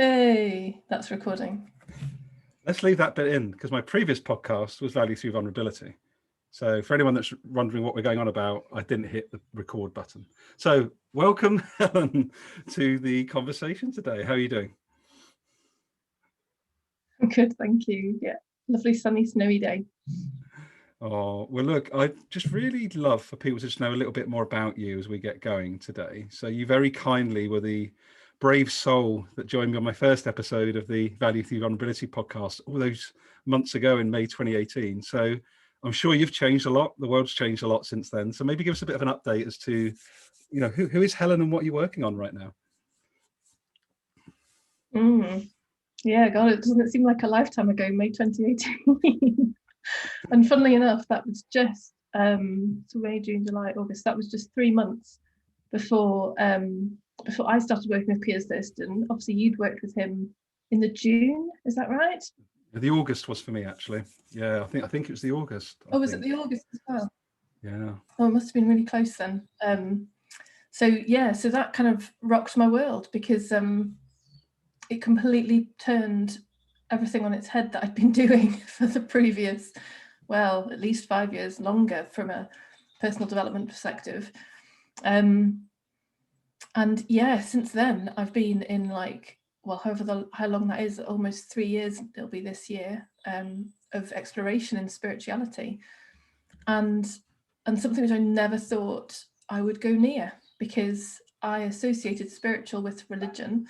Hey, that's recording. Let's leave that bit in because my previous podcast was Value Through Vulnerability. So for anyone that's wondering what we're going on about, I didn't hit the record button. So welcome, Helen, to the conversation today. How are you doing? I'm good, thank you. Yeah, lovely sunny, snowy day. Oh, well, look, I just really love for people to just know a little bit more about you as we get going today. So you very kindly were the brave soul that joined me on my first episode of the Value Through Vulnerability podcast all those months ago in May 2018. So I'm sure you've changed a lot. The world's changed a lot since then. So maybe give us a bit of an update as to, who is Helen and what you're working on right now? Yeah, God, it doesn't seem like a lifetime ago, May 2018. And funnily enough, that was just so May, June, July, August. That was just 3 months before I started working with Piers Thurston. Obviously, you'd worked with him in the June, is that right? The August was for me, actually. Yeah, I think it was the August. Was it the August as well? Yeah. Oh, it must have been really close then. So that kind of rocked my world because it completely turned everything on its head that I'd been doing for the previous, at least 5 years longer from a personal development perspective. And yeah, since then I've been in how long that is, almost 3 years, it'll be this year, of exploration in spirituality. And something which I never thought I would go near, because I associated spiritual with religion,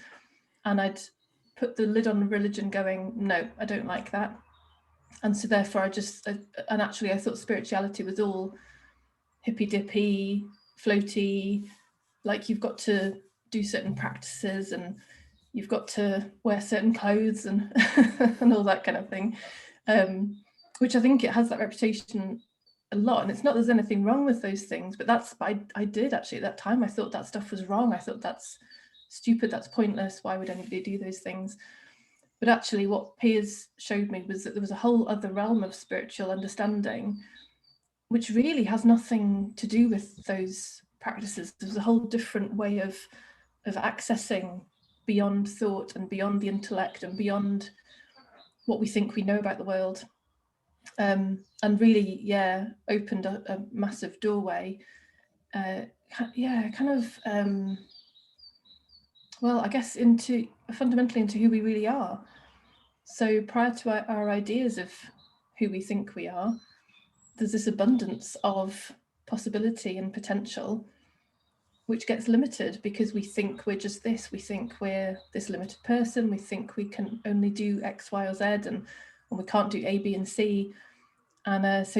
and I'd put the lid on religion going, no, I don't like that. And so therefore I thought spirituality was all hippy dippy, floaty, like you've got to do certain practices and you've got to wear certain clothes and and all that kind of thing, which I think it has that reputation a lot. And it's not there's anything wrong with those things, but I did actually at that time, I thought that stuff was wrong. I thought that's stupid, that's pointless, why would anybody do those things? But actually what Piers showed me was that there was a whole other realm of spiritual understanding which really has nothing to do with those practices. There's a whole different way of accessing beyond thought and beyond the intellect and beyond what we think we know about the world, and really opened a massive doorway, I guess fundamentally into who we really are. So prior to our ideas of who we think we are, there's this abundance of possibility and potential which gets limited because we think we're just this, we think we're this limited person, we think we can only do X, Y, or Z, and we can't do A, B, and C. And it's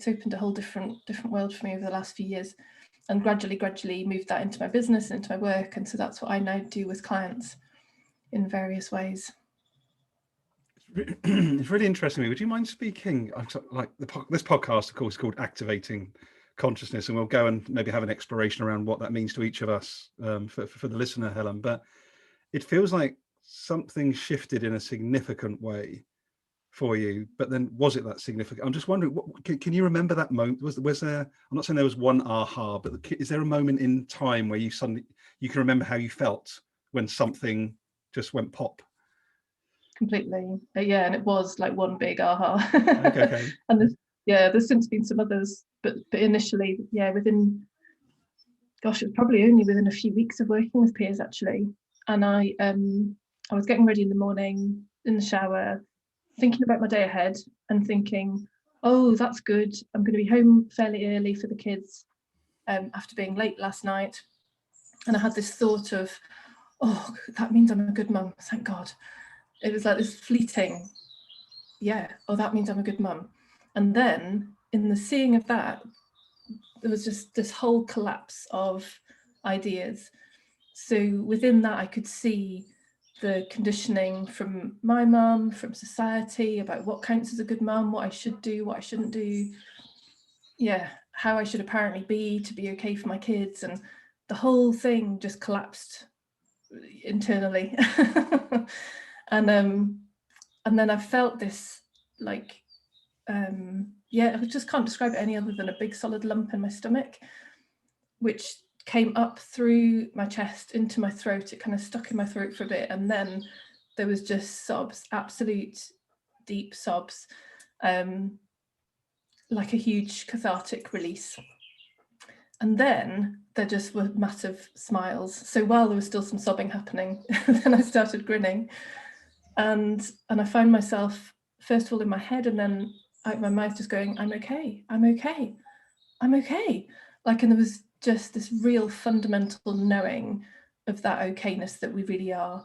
opened a whole different world for me over the last few years, and gradually moved that into my business and into my work. And so that's what I now do with clients in various ways. It's really interesting to me. Would you mind speaking, like this podcast, of course, is called Activating Consciousness, and we'll go and maybe have an exploration around what that means to each of us, for the listener, Helen. But it feels like something shifted in a significant way for you, but then was it that significant? I'm just wondering, can you remember that moment? Was there, I'm not saying there was one aha, but is there a moment in time where you can remember how you felt when something just went pop? Completely, yeah, and it was like one big aha. Okay. And there's since been some others, but initially, within, it was probably only within a few weeks of working with Piers actually. And I was getting ready in the morning in the shower, thinking about my day ahead and thinking, oh, that's good, I'm going to be home fairly early for the kids after being late last night. And I had this thought of, oh, that means I'm a good mum, thank God. It was like this fleeting, that means I'm a good mum. And then in the seeing of that, there was just this whole collapse of ideas. So within that, I could see the conditioning from my mum, from society, about what counts as a good mum, what I should do, what I shouldn't do, how I should apparently be to be okay for my kids. And the whole thing just collapsed internally. And then I felt this I just can't describe it any other than a big solid lump in my stomach, which came up through my chest into my throat. It kind of stuck in my throat for a bit, and then there was just sobs, absolute deep sobs, like a huge cathartic release. And then there just were massive smiles. So while there was still some sobbing happening, then I started grinning, and I found myself first of all in my head, and then out my mouth, just going, "I'm okay, I'm okay, I'm okay." Like, and there was just this real fundamental knowing of that okayness that we really are.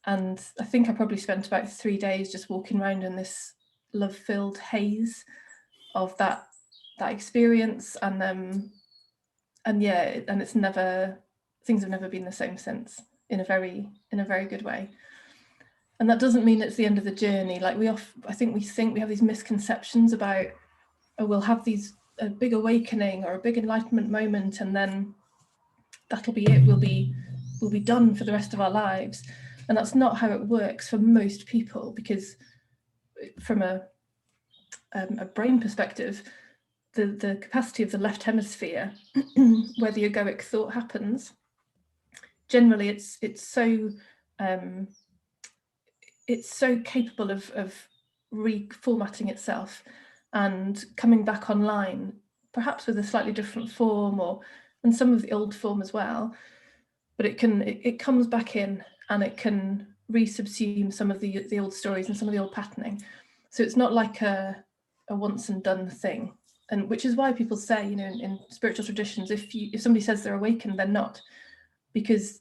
And I think I probably spent about 3 days just walking around in this love-filled haze of that experience, and yeah, and it's never, things have never been the same since, in a very good way. And that doesn't mean it's the end of the journey. Like, I think we have these misconceptions about, oh, we'll have a big awakening or a big enlightenment moment, and then that'll be it. We'll be done for the rest of our lives. And that's not how it works for most people, because from a brain perspective, the capacity of the left hemisphere, where the egoic thought happens, generally it's so capable of reformatting itself and coming back online, perhaps with a slightly different form, and some of the old form as well. But it comes back in, and it can resubsume some of the old stories and some of the old patterning. So it's not like a once and done thing. And which is why people say, in spiritual traditions, if somebody says they're awakened, they're not. Because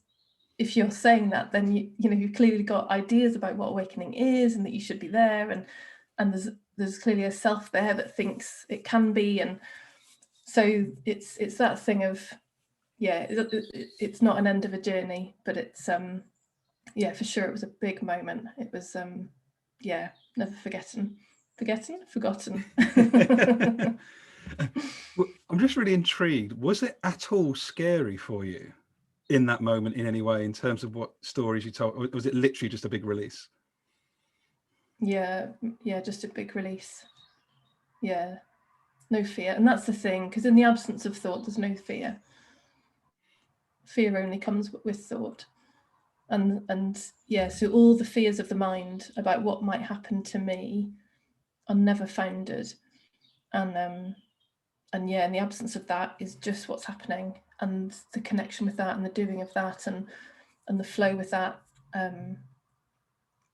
if you're saying that, then you've clearly got ideas about what awakening is, and that you should be there, and there's clearly a self there that thinks it can be. And so it's that thing of, yeah, it's not an end of a journey, but it's yeah, for sure it was a big moment. It was yeah, never forgotten. I'm just really intrigued. Was it at all scary for you in that moment in any way, in terms of what stories you told? Or was it literally just a big release? Yeah, just a big release. Yeah, no fear. And that's the thing, because in the absence of thought, there's no fear. Fear only comes with thought. And yeah, so all the fears of the mind about what might happen to me are never founded. And yeah, in the absence of that is just what's happening, and the connection with that, and the doing of that, and the flow with that.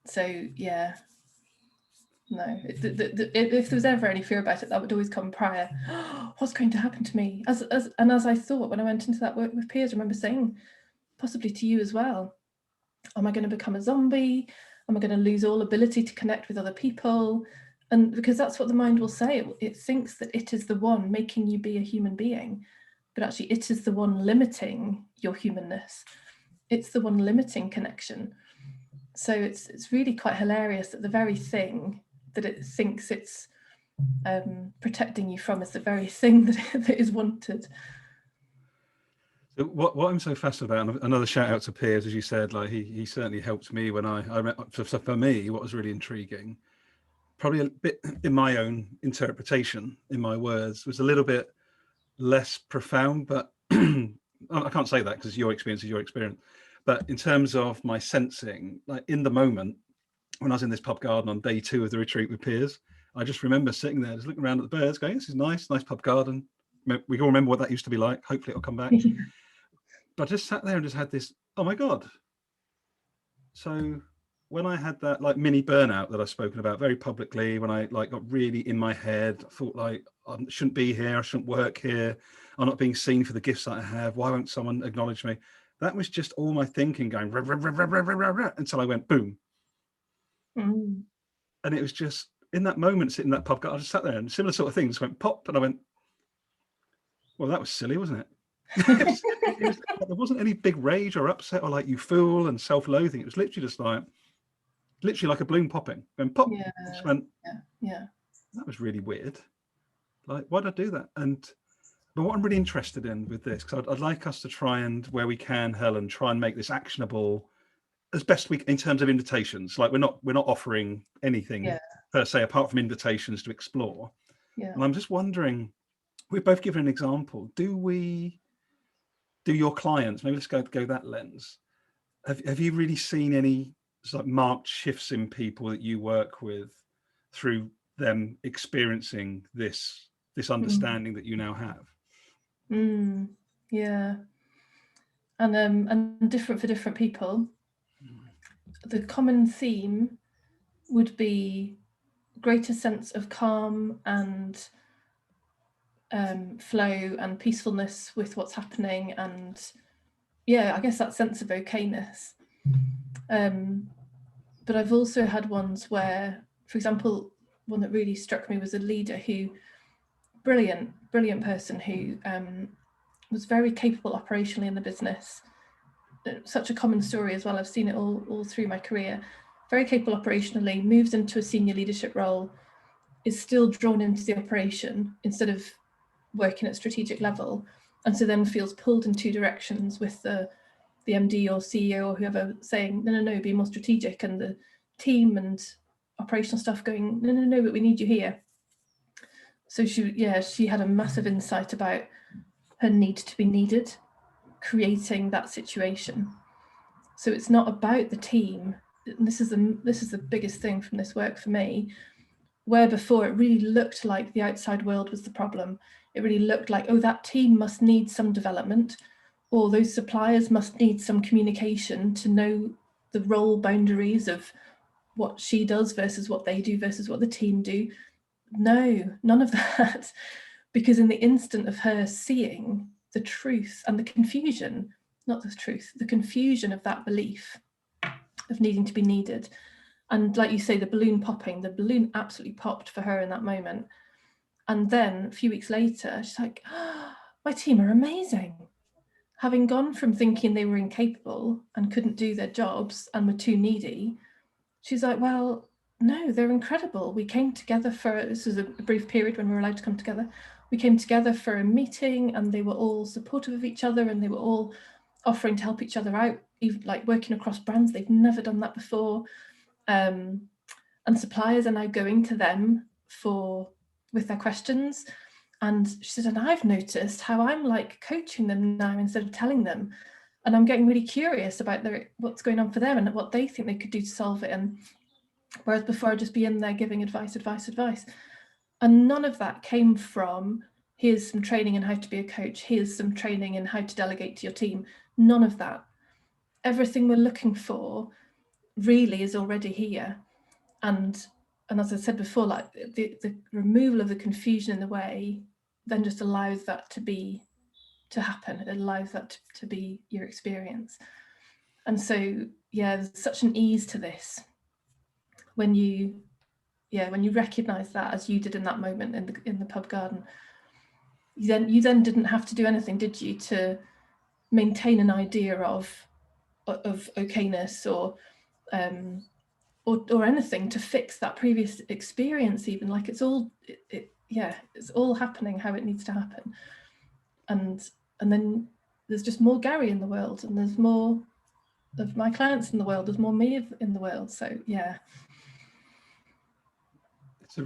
So yeah, no, if there was ever any fear about it, that would always come prior. What's going to happen to me? As I thought when I went into that work with peers, I remember saying, possibly to you as well, am I going to become a zombie? Am I going to lose all ability to connect with other people? And because that's what the mind will say. It thinks that it is the one making you be a human being, but actually it is the one limiting your humanness. It's the one limiting connection. So it's really quite hilarious that the very thing that it thinks it's protecting you from is the very thing that is wanted. So what I'm so fascinated about, and another shout out to Piers, as you said, like he certainly helped me when I for me, what was really intriguing, probably a bit in my own interpretation, in my words, was a little bit less profound, but I can't say that because your experience is your experience. But in terms of my sensing, like in the moment when I was in this pub garden on day 2 of the retreat with Piers, I just remember sitting there, just looking around at the birds, going, "This is nice pub garden." We all remember what that used to be like. Hopefully it'll come back. But I just sat there and just had this, oh my God. So when I had that like mini burnout that I've spoken about very publicly, when I like got really in my head, I thought like, I shouldn't be here, I shouldn't work here, I'm not being seen for the gifts that I have, why won't someone acknowledge me? That was just all my thinking going rah, rah, rah, rah, rah, rah, rah, until I went boom. Mm. And it was just in that moment, sitting in that pub, I just sat there and similar sort of thing just went pop, and I went, well, that was silly, wasn't it? There wasn't any big rage or upset or like you fool and self-loathing. It was literally just like a balloon popping and pop. Yeah, Just went, yeah. that was really weird. Like, why did I do that? But what I'm really interested in with this, because I'd like us to try and, where we can, Helen, try and make this actionable as best we can in terms of invitations. Like we're not offering anything per se apart from invitations to explore. Yeah. And I'm just wondering, we've both given an example. Do we do your clients, maybe let's go that lens, have you really seen any sort of marked shifts in people that you work with through them experiencing this understanding that you now have? Yeah, and different for different people. The common theme would be greater sense of calm and flow and peacefulness with what's happening, and yeah, I guess that sense of okayness. But I've also had ones where, for example, one that really struck me was a leader who, brilliant person who was very capable operationally in the business. Such a common story as well. I've seen it all through my career. Very capable operationally, moves into a senior leadership role, is still drawn into the operation instead of working at strategic level, and so then feels pulled in two directions with the MD or CEO or whoever saying, no, be more strategic, and the team and operational stuff going, no, but we need you here. So she had a massive insight about her need to be needed, creating that situation. So it's not about the team. This is the biggest thing from this work for me, where before it really looked like the outside world was the problem. It really looked like, oh, that team must need some development, or those suppliers must need some communication to know the role boundaries of what she does versus what they do versus what the team do. No, none of that. Because in the instant of her seeing the truth and the confusion, not the truth, the confusion of that belief of needing to be needed, and like you say, the balloon absolutely popped for her in that moment. And then a few weeks later, she's like, oh, my team are amazing. Having gone from thinking they were incapable and couldn't do their jobs and were too needy, she's like, well, no, they're incredible. We came together this was a brief period when we were allowed to come together. We came together for a meeting, and they were all supportive of each other, and they were all offering to help each other out, even like working across brands. They've never done that before. And suppliers are now going to them with their questions. And she said, and I've noticed how I'm like coaching them now instead of telling them. And I'm getting really curious about what's going on for them and what they think they could do to solve it. And whereas before I'd just be in there giving advice. And none of that came from, here's some training in how to be a coach, here's some training in how to delegate to your team. None of that. Everything we're looking for really is already here. And as I said before, like the removal of the confusion in the way then just allows that to happen. It allows that to be your experience. And so, yeah, there's such an ease to this when you recognize that, as you did in that moment in the pub garden. You then didn't have to do anything, did you, to maintain an idea of okayness or anything to fix that previous experience. Even like it's all it's all happening how it needs to happen, and then there's just more Gary in the world, and there's more of my clients in the world, there's more me in the world. So yeah, it's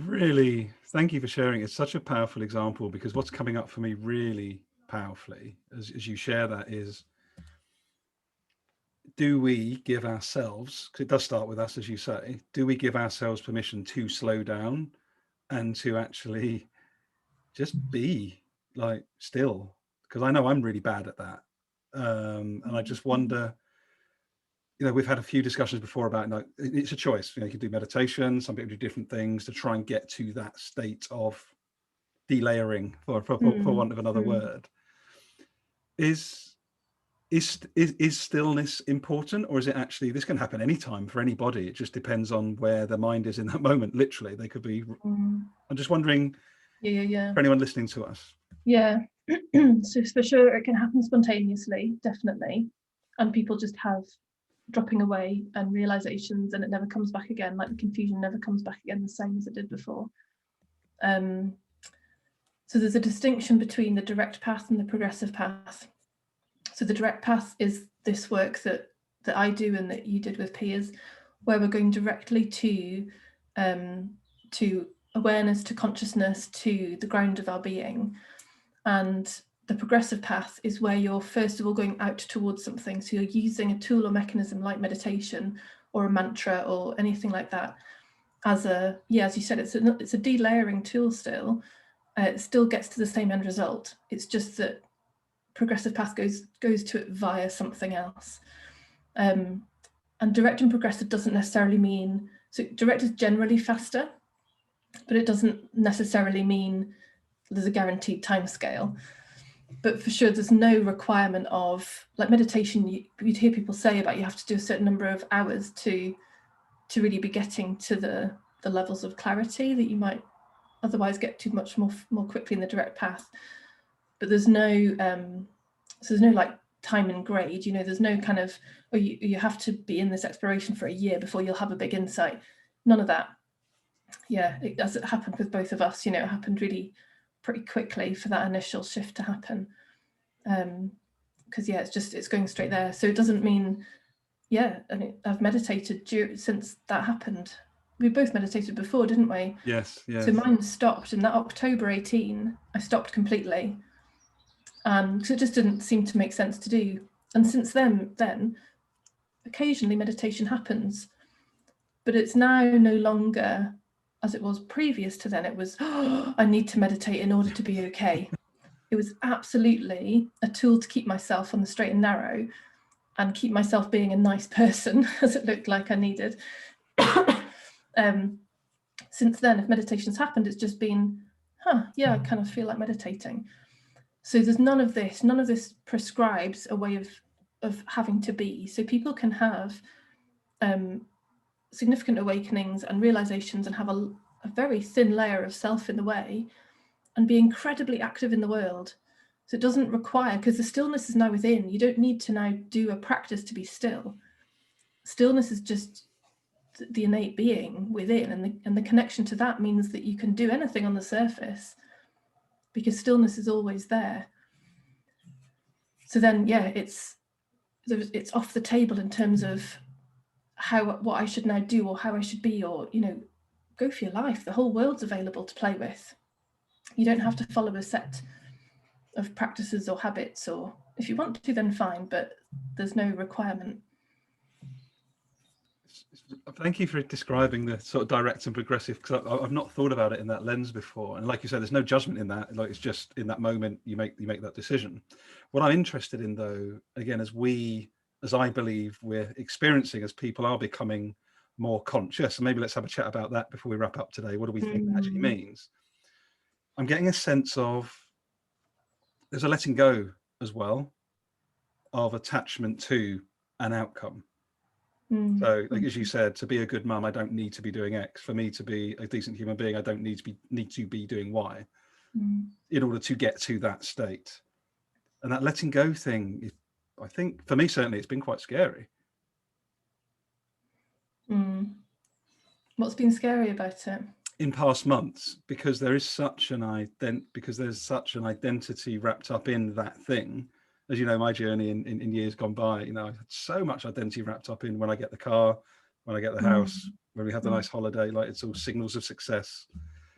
thank you for sharing. It's such a powerful example, because what's coming up for me really powerfully as you share that is, do we give ourselves, because it does start with us, as you say, do we give ourselves permission to slow down and to actually just be like still? Because I know I'm really bad at that. And I just wonder, we've had a few discussions before about, it's a choice. You can do meditation, some people do different things to try and get to that state of delayering, for want of another word. Is stillness important, or is it actually, this can happen anytime for anybody? It just depends on where the mind is in that moment. Literally, they could be. I'm just wondering. Yeah. For anyone listening to us. Yeah. So for sure, it can happen spontaneously, definitely, and people just have dropping away and realizations, and it never comes back again. Like the confusion never comes back again the same as it did before. So there's a distinction between the direct path and the progressive path. So the direct path is this work that I do and that you did with peers, where we're going directly to awareness, to consciousness, to the ground of our being. And the progressive path is where you're first of all going out towards something. So you're using a tool or mechanism like meditation or a mantra or anything like that as a, as you said, it's a delayering tool still. It still gets to the same end result. It's just that progressive path goes to it via something else. And direct and progressive doesn't necessarily mean, so direct is generally faster, but it doesn't necessarily mean there's a guaranteed time scale. But for sure, there's no requirement of, like meditation, you'd hear people say about you have to do a certain number of hours to really be getting to the levels of clarity that you might otherwise get to much more quickly in the direct path. But there's no so there's no like time and grade, there's no kind of, oh, you have to be in this exploration for a year before you'll have a big insight. None of that. As it happened with both of us, it happened really pretty quickly for that initial shift to happen. Because it's going straight there. So it doesn't mean, and I've meditated since that happened. We both meditated before, didn't we? Yes. So mine stopped in that October 18. I stopped completely, because it just didn't seem to make sense to do. And since then, occasionally meditation happens, but it's now no longer as it was previous to then. It was, I need to meditate in order to be okay. It was absolutely a tool to keep myself on the straight and narrow and keep myself being a nice person, as it looked like I needed. Since then, if meditation's happened, it's just been, I kind of feel like meditating. So there's none of this prescribes a way of having to be. So people can have significant awakenings and realizations and have a very thin layer of self in the way and be incredibly active in the world. So it doesn't require, because the stillness is now within, you don't need to now do a practice to be still. Stillness is just the innate being within, and the connection to that means that you can do anything on the surface because stillness is always there. So then, it's off the table in terms of what I should now do or how I should be, or go for your life. The whole world's available to play with. You don't have to follow a set of practices or habits, or if you want to, then fine, but there's no requirement. Thank you for describing the sort of direct and progressive, because I've not thought about it in that lens before. And like you said, there's no judgment in that. Like, it's just in that moment you make that decision. What I'm interested in, though, again, as I believe we're experiencing, as people are becoming more conscious, and maybe let's have a chat about that before we wrap up today. What do we think that actually means? I'm getting a sense of there's a letting go as well of attachment to an outcome. So, like, as you said, to be a good mum, I don't need to be doing X. For me to be a decent human being, I don't need to be doing Y in order to get to that state. And that letting go thing, I think, for me, certainly, it's been quite scary. What's been scary about it? In past months, because there's such an identity wrapped up in that thing. As you know, my journey in years gone by, I had so much identity wrapped up in when I get the car, when I get the house, when we have the nice holiday, like it's all signals of success.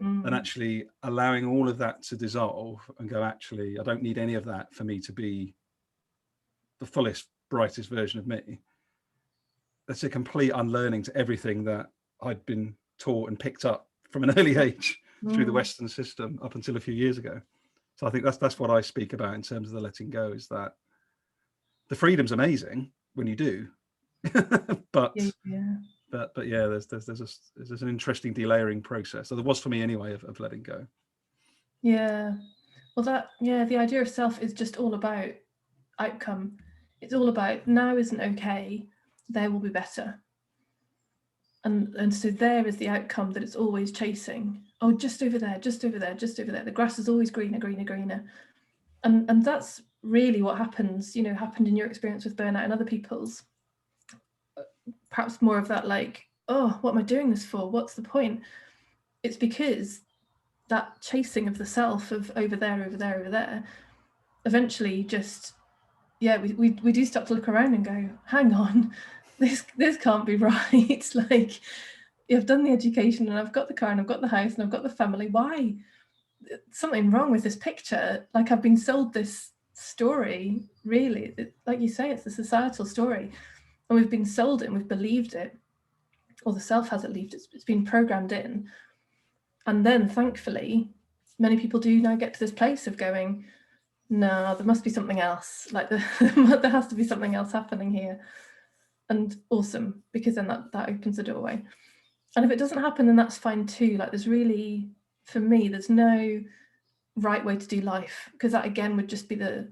And actually allowing all of that to dissolve and go, actually, I don't need any of that for me to be the fullest, brightest version of me. That's a complete unlearning to everything that I'd been taught and picked up from an early age through the Western system up until a few years ago. So I think that's what I speak about in terms of the letting go, is that the freedom's amazing when you do, but there's an interesting delayering process. So there was for me anyway of letting go. Yeah, well, the idea of self is just all about outcome. It's all about now isn't okay, there will be better. And so there is the outcome that it's always chasing. Oh, just over there, just over there, just over there. The grass is always greener, greener, greener. And that's really what happens, happened in your experience with burnout and other people's. Perhaps more of that, like, oh, what am I doing this for? What's the point? It's because that chasing of the self of over there, over there, over there, eventually just, we do start to look around and go, hang on, this can't be right. It's like, I've done the education and I've got the car and I've got the house and I've got the family. Why? something wrong with this picture. Like, I've been sold this story, really. Like you say, it's a societal story. And we've been sold it and we've believed it. Or the self has believed it. It's been programmed in. And then, thankfully, many people do now get to this place of going, no, there must be something else. Like, there has to be something else happening here. And awesome, because then that opens the doorway. And if it doesn't happen, then that's fine too. Like, there's really, for me, there's no right way to do life, because that again would just be the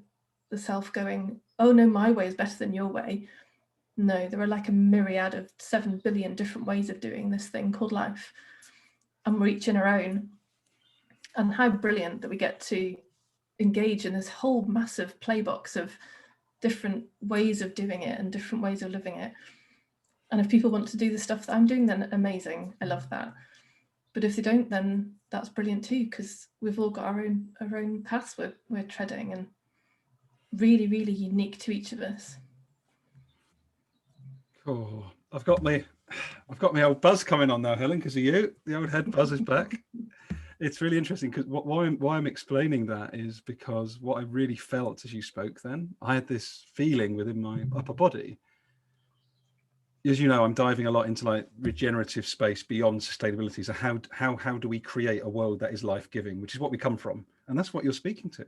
self going, oh no, my way is better than your way. No, there are like a myriad of 7 billion different ways of doing this thing called life, and we're each in our own. And how brilliant that we get to engage in this whole massive playbox of different ways of doing it and different ways of living it. And if people want to do the stuff that I'm doing, then amazing, I love that. But if they don't, then that's brilliant too, because we've all got our own paths we're treading, and really, really unique to each of us. Oh, I've got my old buzz coming on now, Helen, because of you. The old head buzz is back. It's really interesting, because why I'm explaining that is because what I really felt as you spoke then, I had this feeling within my upper body. As you know, I'm diving a lot into like regenerative space beyond sustainability. So how do we create a world that is life-giving, which is what we come from, and that's what you're speaking to.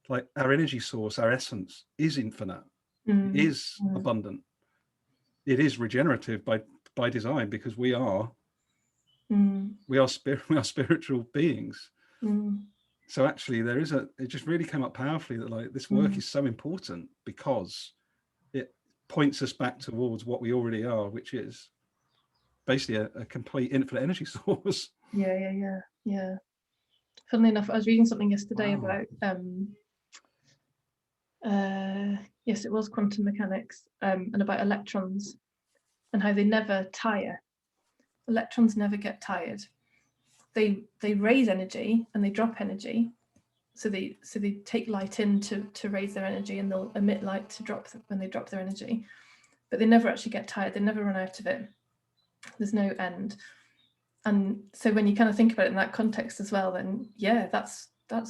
Like, our energy source, our essence is infinite, is abundant. It is regenerative by design, because we are spiritual beings. So actually, it just really came up powerfully that like this work is so important, because it points us back towards what we already are, which is basically a complete infinite energy source. Yeah. Funnily enough, I was reading something yesterday about yes, it was quantum mechanics, and about electrons and how they never tire. Electrons never get tired. They raise energy and they drop energy. So they take light in to raise their energy, and they'll emit light to drop when they drop their energy. But they never actually get tired. They never run out of it. There's no end. And so when you kind of think about it in that context as well, then yeah, that's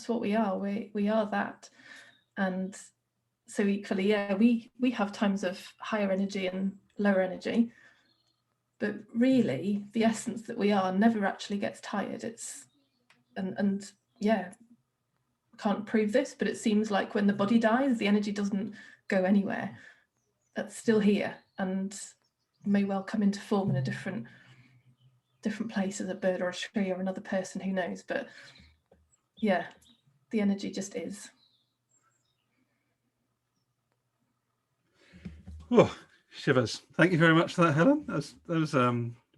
what we are. We are that. And so equally, yeah, we have times of higher energy and lower energy, but really the essence that we are never actually gets tired. It's and yeah, can't prove this, but it seems like when the body dies, the energy doesn't go anywhere. That's still here and may well come into form in a different place as a bird or a tree or another person, who knows. But yeah, the energy just is. Oh, shivers. Thank you very much for that, Helen. That was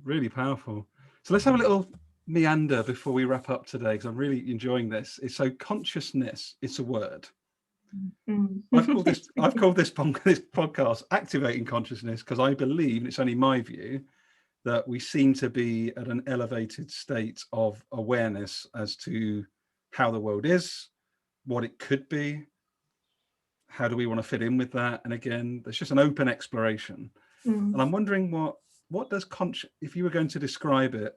really powerful. So let's have a little meander before we wrap up today, because I'm really enjoying this. So consciousness, it's a word. I've called this podcast Activating Consciousness, because I believe, and it's only my view, that we seem to be at an elevated state of awareness as to how the world is, what it could be, how do we want to fit in with that. And again, there's just an open exploration. And I'm wondering what does if you were going to describe it,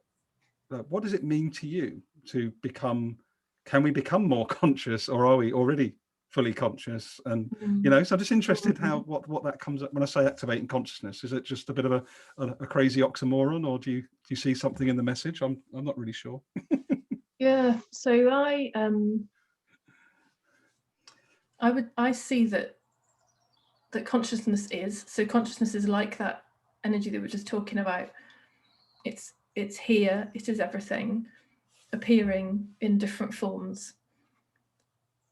what does it mean to you to become, can we become more conscious, or are we already fully conscious? And so I'm just interested how what that comes up when I say activating consciousness. Is it just a bit of a crazy oxymoron, or do you see something in the message? I'm not really sure. Yeah, so I see that consciousness is like that energy that we were just talking about. It's here, it is everything, appearing in different forms.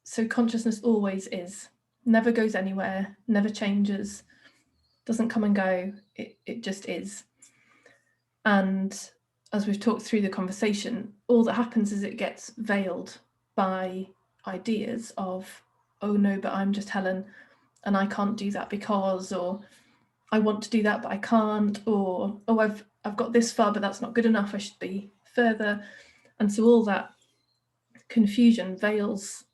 So consciousness always is, never goes anywhere, never changes, doesn't come and go, it just is. And as we've talked through the conversation, all that happens is it gets veiled by ideas of, oh no, but I'm just Helen and I can't do that because, or I want to do that but I can't, or oh, I've got this far but that's not good enough, I should be further. And so all that confusion veils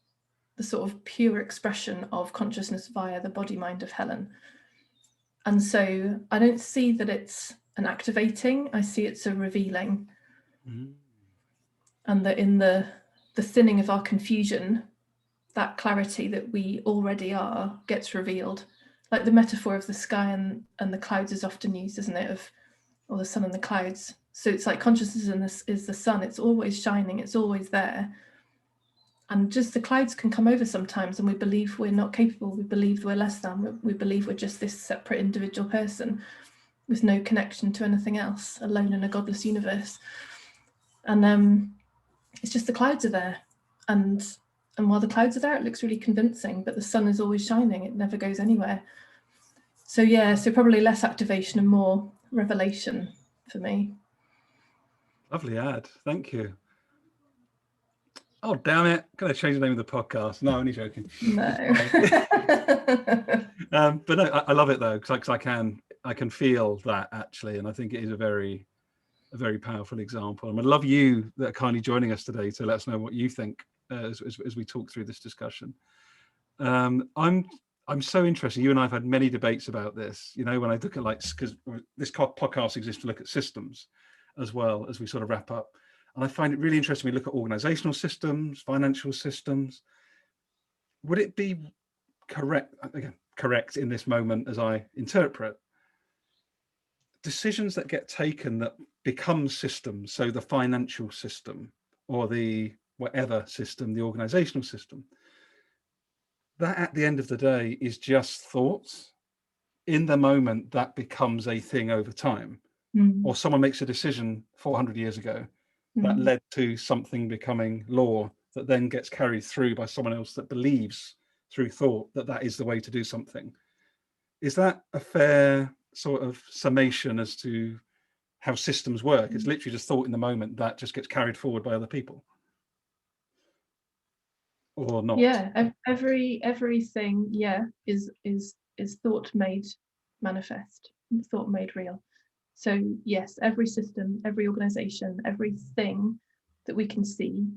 the sort of pure expression of consciousness via the body mind of Helen. And so I don't see that it's an activating, I see it's a revealing. And that in the the thinning of our confusion, that clarity that we already are gets revealed. Like the metaphor of the sky and the clouds is often used, isn't it? Or the sun and the clouds. So it's like consciousness is the sun. It's always shining. It's always there. And just the clouds can come over sometimes, and we believe we're not capable. We believe we're less than. We believe we're just this separate individual person with no connection to anything else, alone in a godless universe. And it's just the clouds are there. And while the clouds are there, it looks really convincing, but the sun is always shining. It never goes anywhere. So yeah, so probably less activation and more revelation for me. Lovely ad. Thank you. Oh, damn it. Going to change the name of the podcast. No, only joking. No. But no, I love it though, because I can feel that actually. And I think it is a very powerful example. And I'd love you that are kindly joining us today to let us know what you think as we talk through this discussion. I'm so interested. You and I have had many debates about this, you know, when I look at because this podcast exists to look at systems as well as we sort of wrap up. And I find it really interesting. We look at organizational systems, financial systems. Would it be correct in this moment, as I interpret, decisions that get taken that become systems, so the financial system or the whatever system, the organizational system, that at the end of the day is just thoughts. In the moment, that becomes a thing over time. Or someone makes a decision 400 years ago that led to something becoming law that then gets carried through by someone else that believes through thought that is the way to do something. Is that a fair sort of summation as to how systems work? It's literally just thought in the moment that just gets carried forward by other people, or not? Yeah, everything, is thought made manifest, thought made real. So yes, every system, every organization, everything that we can see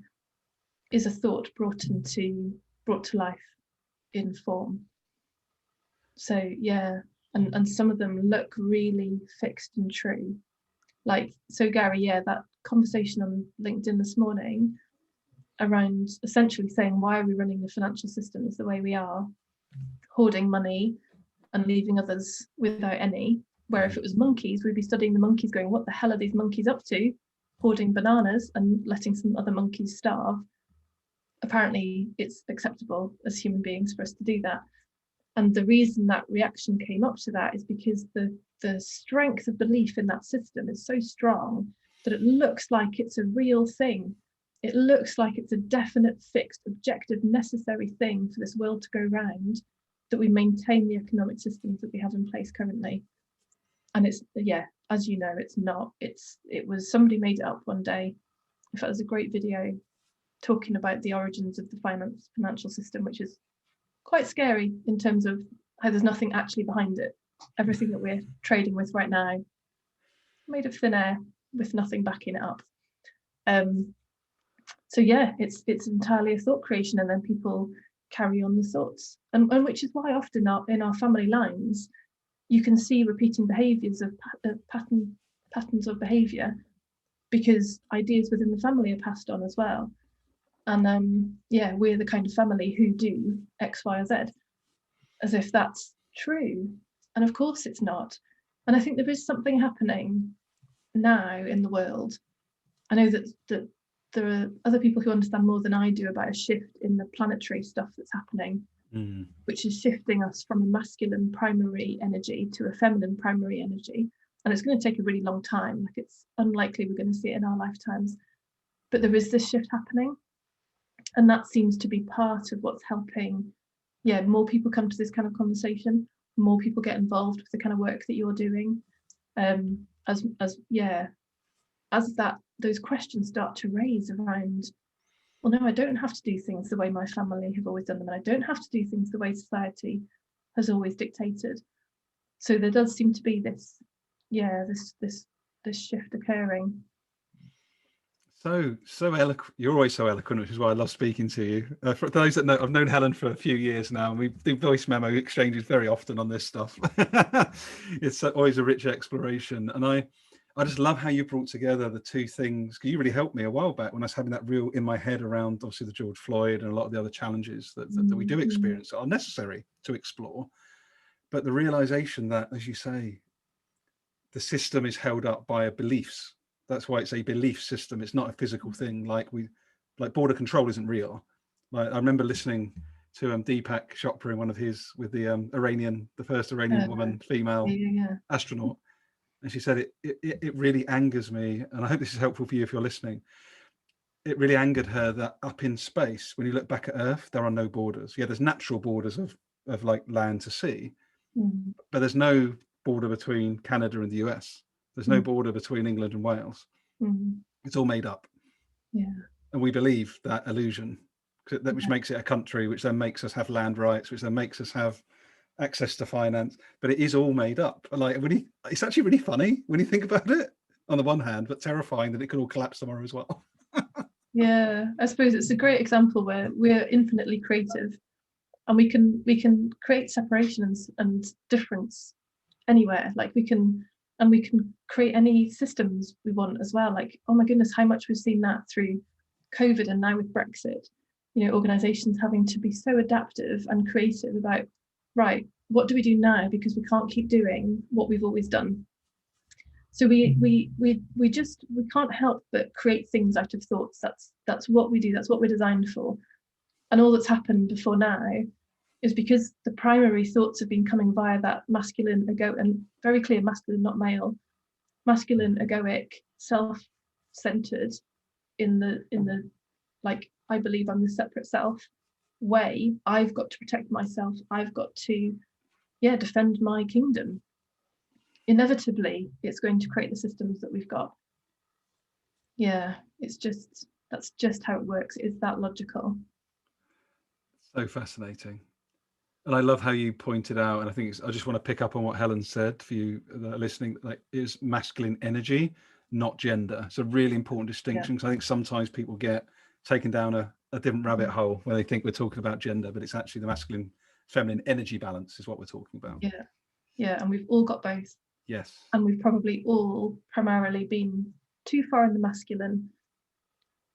is a thought brought to life in form. So yeah, and some of them look really fixed and true. Like, so Gary, yeah, that conversation on LinkedIn this morning around essentially saying, why are we running the financial systems the way we are, hoarding money and leaving others without any, where if it was monkeys, we'd be studying the monkeys going, what the hell are these monkeys up to, hoarding bananas and letting some other monkeys starve. Apparently it's acceptable as human beings for us to do that. And the reason that reaction came up to that is because the strength of belief in that system is so strong that it looks like it's a real thing. It looks like it's a definite, fixed, objective, necessary thing for this world to go round, that we maintain the economic systems that we have in place currently. And it's, yeah, as you know, it's not. It was, somebody made it up one day. In fact, there's a great video talking about the origins of the financial system, which is quite scary in terms of how there's nothing actually behind it. Everything that we're trading with right now, made of thin air with nothing backing it up. So yeah, it's entirely a thought creation, and then people carry on the thoughts, and which is why often in our family lines you can see repeating behaviours of patterns of behaviour, because ideas within the family are passed on as well. And yeah, we're the kind of family who do X, Y, or Z, as if that's true. And of course it's not. And I think there is something happening now in the world. I know that there are other people who understand more than I do about a shift in the planetary stuff that's happening, which is shifting us from a masculine primary energy to a feminine primary energy. And it's going to take a really long time. Like, it's unlikely we're going to see it in our lifetimes. But there is this shift happening. And that seems to be part of what's helping, more people come to this kind of conversation, more people get involved with the kind of work that you're doing. As those questions start to raise around, well, no, I don't have to do things the way my family have always done them, and I don't have to do things the way society has always dictated. So there does seem to be this shift occurring. So eloquent. You're always so eloquent, which is why I love speaking to you. For those that know, I've known Helen for a few years now, and we do voice memo exchanges very often on this stuff. It's always a rich exploration, and I just love how you brought together the two things. You really helped me a while back when I was having that reel in my head around obviously the George Floyd and a lot of the other challenges that we do experience that are necessary to explore. But the realization that, as you say, the system is held up by beliefs. That's why it's a belief system. It's not a physical thing. Like border control isn't real. Like I remember listening to Deepak Chopra in one of his with the first Iranian woman, female astronaut. And she said, it really angers me, and I hope this is helpful for you if you're listening. It really angered her that up in space, when you look back at Earth, there are no borders. Yeah, there's natural borders of like land to sea, but there's no border between Canada and the US. There's no border between England and Wales. It's all made up. Yeah. And we believe that illusion, which makes it a country, which then makes us have land rights, which then makes us have access to finance, but it is all made up. Like it's actually really funny when you think about it on the one hand, but terrifying that it could all collapse tomorrow as well. Yeah, I suppose it's a great example where we're infinitely creative, and we can create separations and difference anywhere. Like we can create any systems we want as well. Like, oh my goodness, how much we've seen that through COVID and now with Brexit. You know, organizations having to be so adaptive and creative about, right, what do we do now, because we can't keep doing what we've always done. So we can't help but create things out of thoughts. That's what we do. That's what we're designed for. And all that's happened before now is because the primary thoughts have been coming via that masculine ego, and very clear masculine, not male, masculine egoic, self-centered in the like, I believe I'm the separate self way. I've got to protect myself. I've got to defend my kingdom. Inevitably, it's going to create the systems that we've got. Yeah, that's just how it works. It's that logical. So fascinating. And I love how you pointed out, and I just want to pick up on what Helen said for you listening, like is masculine energy, not gender. It's a really important distinction, because I think sometimes people get taken down a different rabbit hole where they think we're talking about gender, but it's actually the masculine feminine energy balance is what we're talking about. Yeah, and we've all got both. Yes. And we've probably all primarily been too far in the masculine,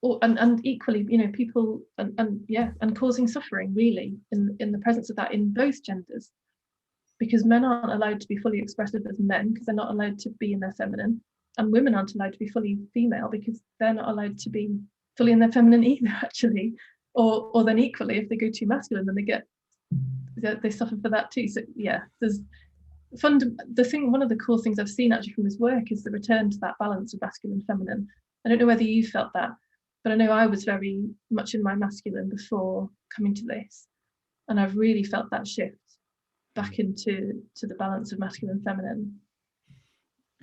and equally, you know, people and causing suffering really in the presence of that in both genders, because men aren't allowed to be fully expressive as men because they're not allowed to be in their feminine, and women aren't allowed to be fully female because they're not allowed to be fully in their feminine either, actually, or then equally if they go too masculine, then they suffer for that too. So yeah, there's one of the cool things I've seen actually from this work is the return to that balance of masculine and feminine. I don't know whether you felt that, but I know I was very much in my masculine before coming to this, and I've really felt that shift back into the balance of masculine and feminine.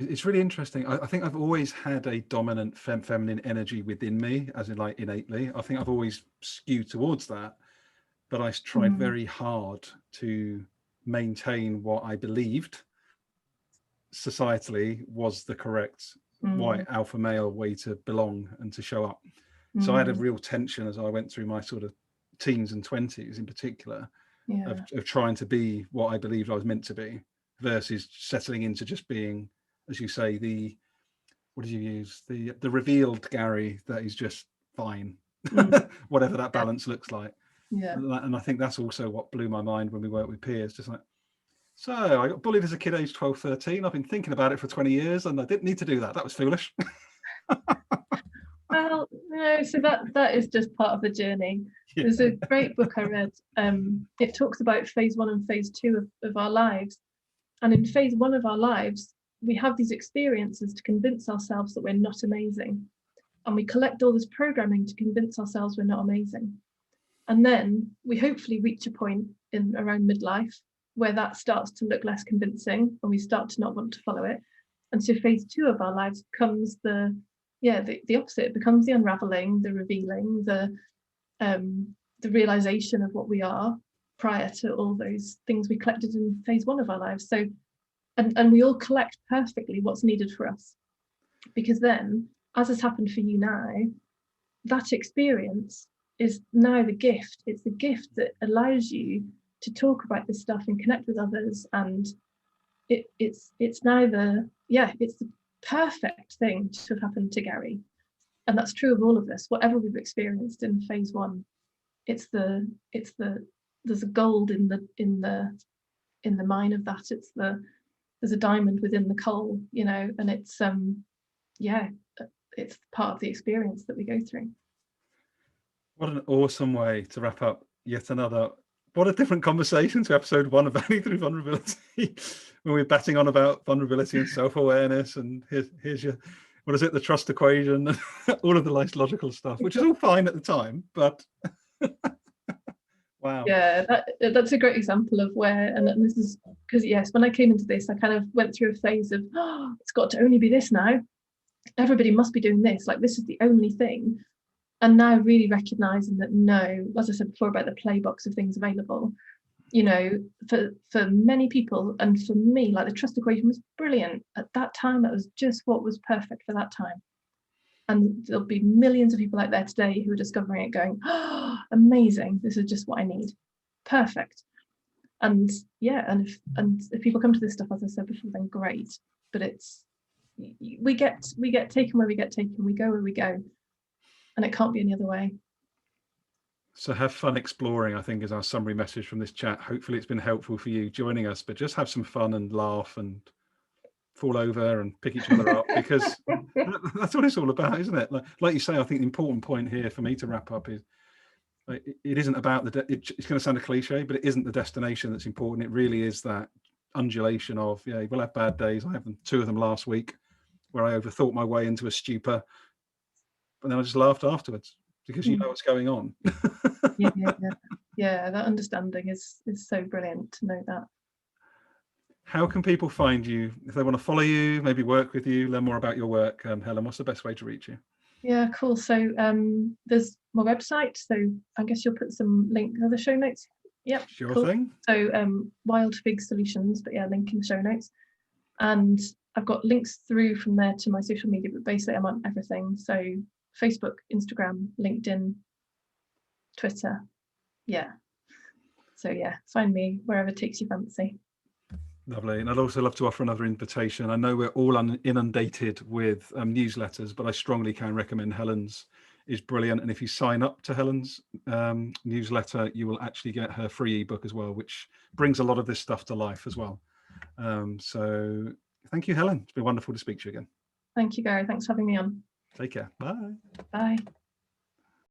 It's really interesting. I think I've always had a dominant feminine energy within me, as in like innately. I think I've always skewed towards that, but I tried very hard to maintain what I believed societally was the correct white alpha male way to belong and to show up. So I had a real tension as I went through my sort of teens and 20s in particular, of trying to be what I believed I was meant to be versus settling into just being, as you say, what did you use? The revealed Gary that is just fine, whatever that balance looks like. Yeah. And I think that's also what blew my mind when we worked with peers, just like, so I got bullied as a kid aged 12, 13. I've been thinking about it for 20 years and I didn't need to do that. That was foolish. Well, no, so that is just part of the journey. Yeah. There's a great book I read. It talks about phase 1 and phase 2 of our lives. And in phase 1 of our lives, we have these experiences to convince ourselves that we're not amazing. And we collect all this programming to convince ourselves we're not amazing. And then we hopefully reach a point in around midlife where that starts to look less convincing and we start to not want to follow it. And so phase 2 of our lives becomes the opposite. It becomes the unraveling, the revealing, the realization of what we are prior to all those things we collected in phase 1 of our lives. So, and we all collect perfectly what's needed for us, because then, as has happened for you now, that experience is now the gift. It's the gift that allows you to talk about this stuff and connect with others, and it's now it's the perfect thing to have happened to Gary. And that's true of all of us. Whatever we've experienced in phase one, there's a gold in the mine of that. There's a diamond within the coal, you know, and it's it's part of the experience that we go through. What an awesome way to wrap up yet another. What a different conversation to episode 1 of Value Through Vulnerability, when we're batting on about vulnerability and self-awareness, and here's your, what is it, the trust equation, all of the nice logical stuff, which is all fine at the time, but wow. Yeah, that's a great example of where, and this is because, yes, when I came into this, I kind of went through a phase of, oh, it's got to only be this now. Everybody must be doing this, like this is the only thing. And now really recognizing that, no, as I said before about the playbox of things available, you know, for many people, and for me, like the trust equation was brilliant at that time. That was just what was perfect for that time. And there'll be millions of people out there today who are discovering it, going, oh, amazing, this is just what I need, perfect. And yeah, and if people come to this stuff, as I said before, then great. But it's, we get taken where we get taken, we go where we go, and it can't be any other way. So have fun exploring, I think, is our summary message from this chat. Hopefully it's been helpful for you joining us, but just have some fun and laugh and fall over and pick each other up, because that's what it's all about, isn't it? Like you say, I think the important point here for me to wrap up is, it isn't about it's going to sound a cliche, but it isn't the destination that's important. It really is that undulation of, yeah, we'll have bad days. I have 2 of them last week where I overthought my way into a stupor, but then I just laughed afterwards, because you know what's going on. Yeah, that understanding is so brilliant to know that. How can people find you if they want to follow you, maybe work with you, learn more about your work? Helen, what's the best way to reach you? Yeah, cool. So there's my website, so I guess you'll put some links in the show notes. Yep, Sure cool. thing. So Wild Fig Solutions, but yeah, link in the show notes. And I've got links through from there to my social media, but basically I'm on everything. So Facebook, Instagram, LinkedIn, Twitter. Yeah. So yeah, find me wherever takes your fancy. Lovely. And I'd also love to offer another invitation. I know we're all inundated with newsletters, but I strongly can recommend Helen's is brilliant. And if you sign up to Helen's newsletter, you will actually get her free ebook as well, which brings a lot of this stuff to life as well. So thank you, Helen. It's been wonderful to speak to you again. Thank you, Gary. Thanks for having me on. Take care. Bye. Bye.